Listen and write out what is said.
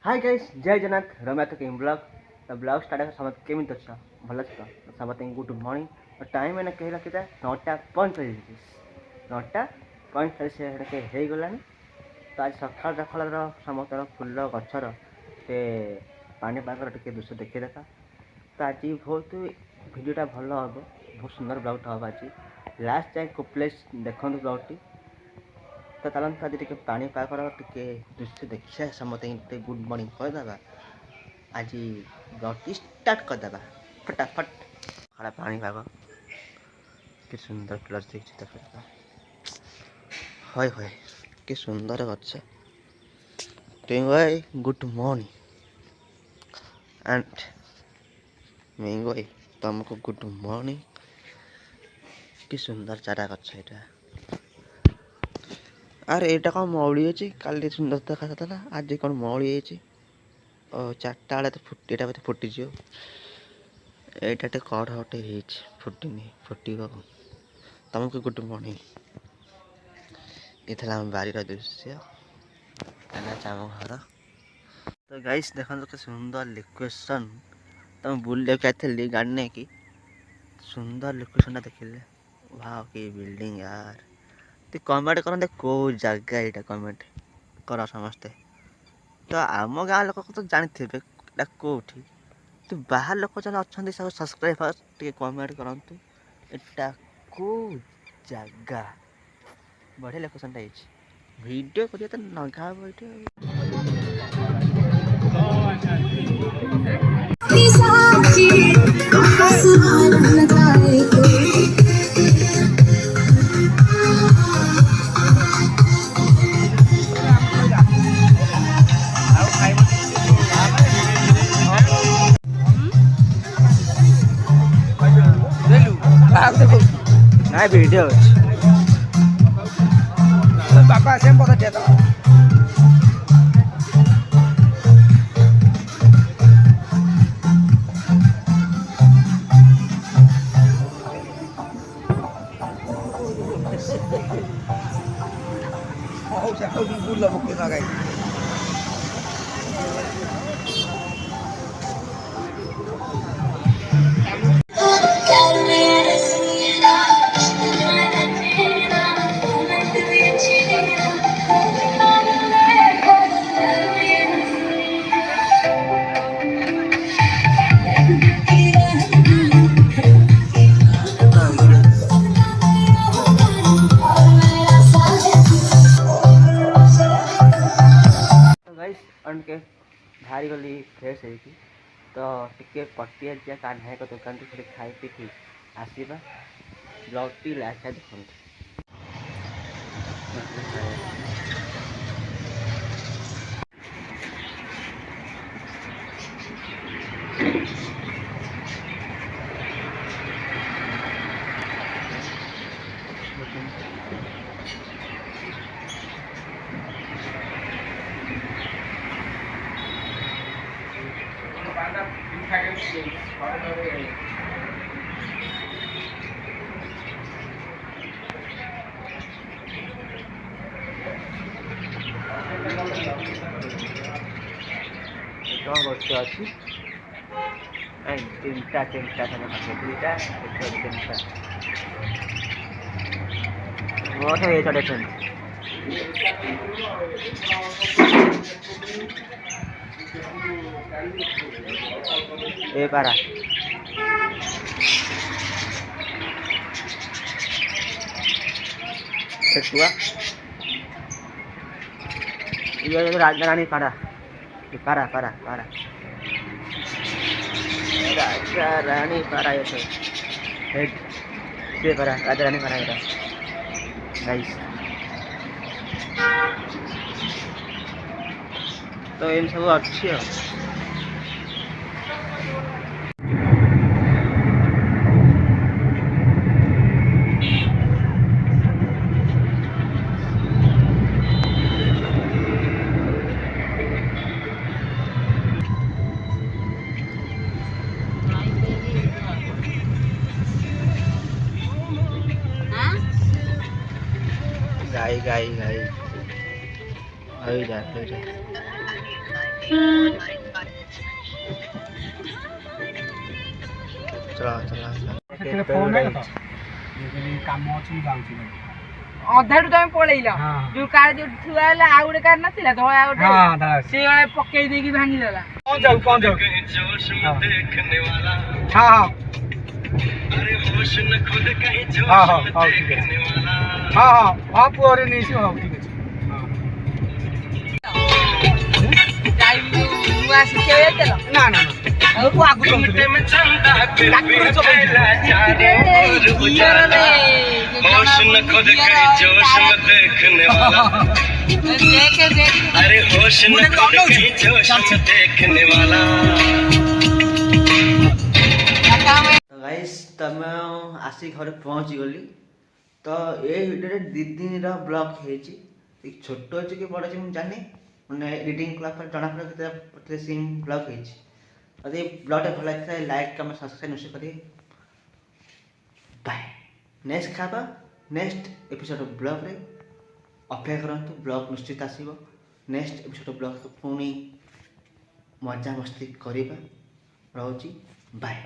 Hi guys जय जगन्नाथ रम्या तो king blog तो ब्लॉग स्टार्ट है समझ केमी तो भल तो समझ गुड मॉर्निंग टाइम मैंने कही रखी था 9:45 9:45 हो गलानी तो आज सकाल सकाल समस्त फुल गचर से पानीपागर टे दृश्य देखी देखा तो आज बहुत भिडियोटा भल हम बहुत सुंदर ब्लॉगटा हम आज लास्ट जाए कप्लेस देखु ब्लॉगटी तो चलते आज टे पानीपागर टे दृश्य देखिए समस्त गुड मॉर्निंग करदे आज ब्लॉगटी स्टार्ट करदे फटाफट खड़ा पानीपाग कि सुंदर प्लस देखिए देखा हय हय कि सुंदर गच टेंगोय गुड मॉर्निंग एंड मेंगोय तुमको गुड मॉर्निंग कि सुंदर चारा गच यहाँ अरे एटा कौन मौली अच्छी काली सुंदर देखा था आज कौन मौली चार्टा बेले तो फुटा बोते फुटीज यहाँ कड़ गोटे फुटनी फुटब तुमको गुड मॉर्निंग ये आम बारी दृश्य आम घर तो गाइस देखो के सुंदर लोकेशन तुम बुले गाड़ी नहीं कि सुंदर लोकेशन देखिले वाह कि बिल्डिंग यार तो कमेंट करते कौ जगह यहाँ कमेंट कर समस्ते तो आम गाँव लोक तो जानते कौटी तो बाहर लोक जो अच्छा सब सब्सक्राइबर टे कमेंट करूँ एटा कौ जगह बढ़िया लोकेशन वीडियो करिए तो नगा ना वीडियो बापा से पता दिया था Saya di bulan mungkin agak. के बाहरी गली फ्रेश है तो टिके पटिया जा कान्हा एक दुकान थोड़ी खाई पी आसवा ब्लॉग टी लास्ट देखते कौन बच्चे अच्छी तीनटा तीनटा दुईटा तीनटा बहुत है ये ए पारा ये राजधानी पारा पारा पारा पारा राजा रानी पारा ये हेड से पारा राजा रानी पारा ये गाइस तो इन सब अच्छी है गाई गाई गाई हो जाए चला चला ସେଥିରେ ଫୋନ୍ ନାହିଁ ତ କାମ ଅଛି ମୁଁ ଯାଉଛି ଅଧାରୁ ତମେ ପଳେଇଲ ଯୋଉ କାର ଯୋଉ ଥୁଆ ହେଲା ଆଉ ଗୋଟେ କାର ନଥିଲା ଧଳା ଗୋଟେ ସେ ପକେଇ ଦେଇକି ଭାଙ୍ଗିଦେଲା। କଣ ଯାଉ ହଁ ହଁ ହଁ ହଁ ହଉ ଠିକ ଅଛି ହଁ ହଁ ହଁ ପୁଅରେ ନେଇଛି ହଉ ଠିକ ଅଛି ନୂଆ ଶିଖେଇ ଯାଇଥିଲ ନା ନା ନା ଆଉ ତୁ ଆଗରୁ अरे होश न खुद कहीं जोश में देखने वाला। तो गाइस तमे आसी घर पहुंची गली तो ये वीडियो दी दिन ब्लॉग है छोट अच्छे कि बड़ अच्छे मुझे जानी मैंने एडिटिंग कला जना पड़े सीन ब्लॉग है यदि ब्लॉग भल लगे लाइक कमेंट सब्सक्राइब निश्चय करिए। बाय नेक्स्ट खाबा नेक्स्ट एपिसोड ब्लॉग रे अपेक्षा करंतु ब्लॉग निश्चित आसीबो नेक्स्ट एपिसोड ब्लॉग पुणी मजा मस्ती करिबा रहउची बाय।